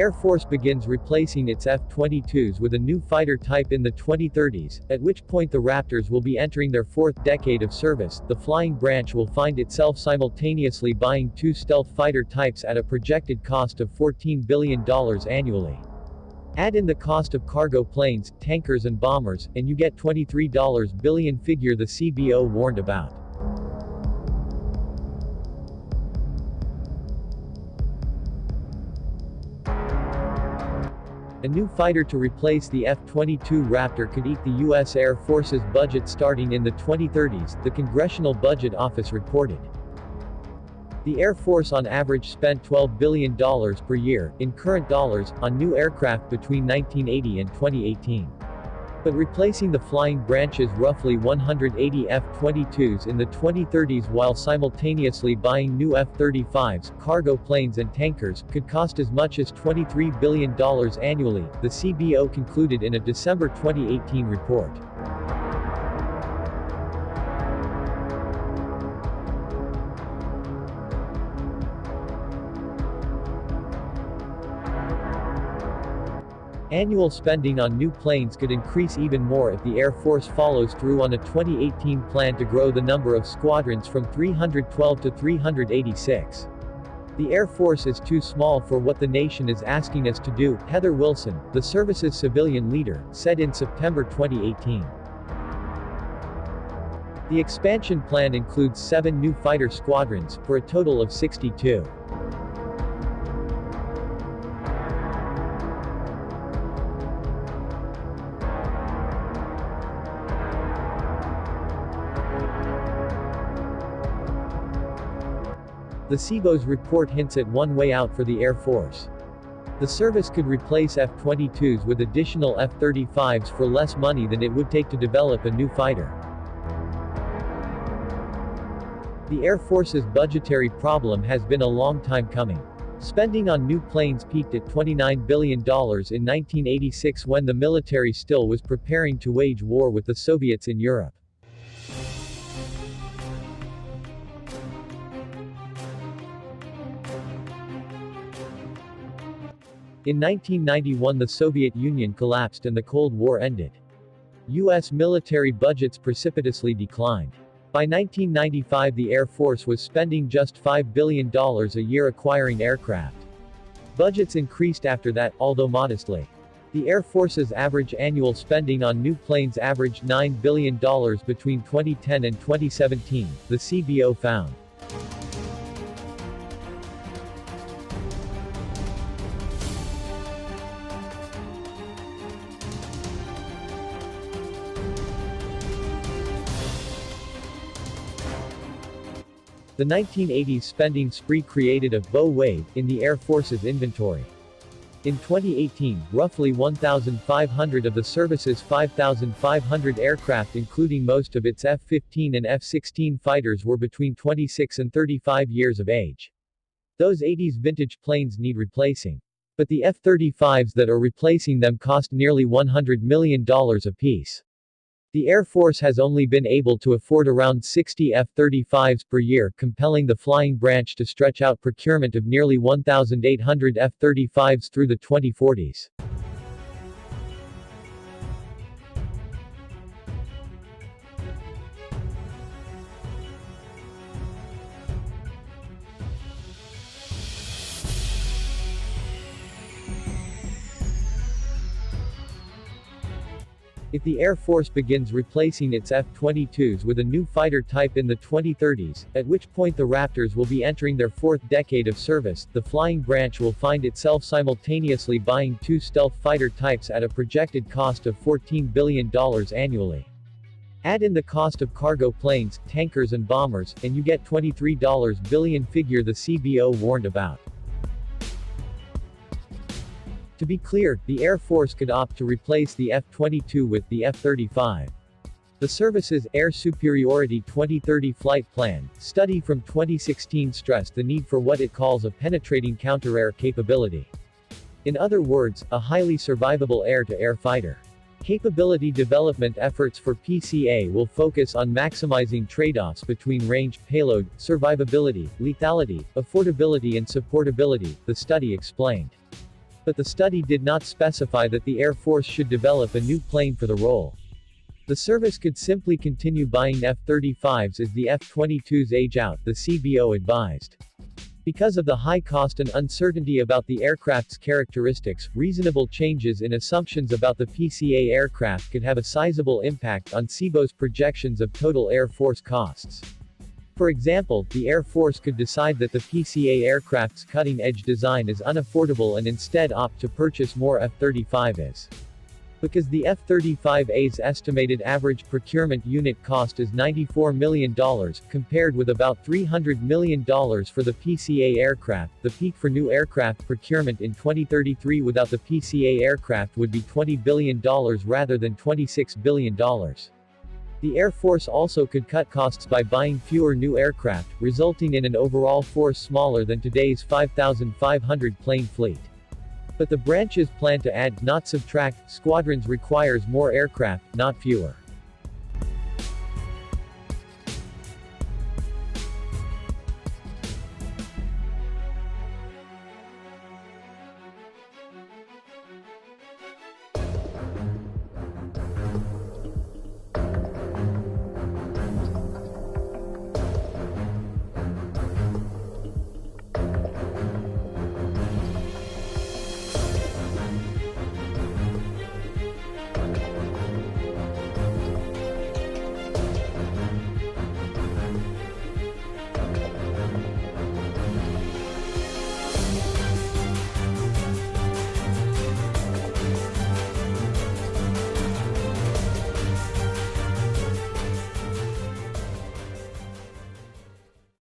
Air Force begins replacing its F-22s with a new fighter type in the 2030s, at which point the Raptors will be entering their fourth decade of service. The flying branch will find itself simultaneously buying two stealth fighter types at a projected cost of $14 billion annually. Add in the cost of cargo planes, tankers and bombers, and you get $23 billion figure the CBO warned about. A new fighter to replace the F-22 Raptor could eat the U.S. Air Force's budget starting in the 2030s, the Congressional Budget Office reported. The Air Force on average spent $12 billion per year, in current dollars, on new aircraft between 1980 and 2018. But replacing the flying branch's roughly 180 F-22s in the 2030s while simultaneously buying new F-35s, cargo planes and tankers, could cost as much as $23 billion annually, the CBO concluded in a December 2018 report. Annual spending on new planes could increase even more if the Air Force follows through on a 2018 plan to grow the number of squadrons from 312 to 386. The Air Force is too small for what the nation is asking us to do, Heather Wilson, the service's civilian leader, said in September 2018. The expansion plan includes 7 new fighter squadrons, for a total of 62. The CBO's report hints at one way out for the Air Force. The service could replace F-22s with additional F-35s for less money than it would take to develop a new fighter. The Air Force's budgetary problem has been a long time coming. Spending on new planes peaked at $29 billion in 1986 when the military still was preparing to wage war with the Soviets in Europe. In 1991 the Soviet Union collapsed and the Cold War ended. U.S. military budgets precipitously declined. By 1995 the Air Force was spending just $5 billion a year acquiring aircraft. Budgets increased after that, although modestly. The Air Force's average annual spending on new planes averaged $9 billion between 2010 and 2017, the CBO found. The 1980s spending spree created a bow wave in the Air Force's inventory. In 2018, roughly 1,500 of the service's 5,500 aircraft, including most of its F-15 and F-16 fighters, were between 26 and 35 years of age. Those 80s vintage planes need replacing. But the F-35s that are replacing them cost nearly $100 million apiece. The Air Force has only been able to afford around 60 F-35s per year, compelling the flying branch to stretch out procurement of nearly 1,800 F-35s through the 2040s. If the Air Force begins replacing its F-22s with a new fighter type in the 2030s, at which point the Raptors will be entering their fourth decade of service, the flying branch will find itself simultaneously buying two stealth fighter types at a projected cost of $14 billion annually. Add in the cost of cargo planes, tankers and bombers, and you get $23 billion figure the CBO warned about. To be clear, the Air Force could opt to replace the F-22 with the F-35. The service's Air Superiority 2030 Flight Plan study from 2016 stressed the need for what it calls a penetrating counter-air capability. In other words, a highly survivable air-to-air fighter. Capability development efforts for PCA will focus on maximizing trade-offs between range, payload, survivability, lethality, affordability and supportability, the study explained. But the study did not specify that the Air Force should develop a new plane for the role. The service could simply continue buying F-35s as the F-22s age out, the CBO advised. Because of the high cost and uncertainty about the aircraft's characteristics, reasonable changes in assumptions about the PCA aircraft could have a sizable impact on CBO's projections of total Air Force costs. For example, the Air Force could decide that the PCA aircraft's cutting-edge design is unaffordable and instead opt to purchase more F-35s. Because the F-35A's estimated average procurement unit cost is $94 million, compared with about $300 million for the PCA aircraft, the peak for new aircraft procurement in 2033 without the PCA aircraft would be $20 billion rather than $26 billion. The Air Force also could cut costs by buying fewer new aircraft, resulting in an overall force smaller than today's 5,500 plane fleet. But the branch's plan to add, not subtract, squadrons requires more aircraft, not fewer.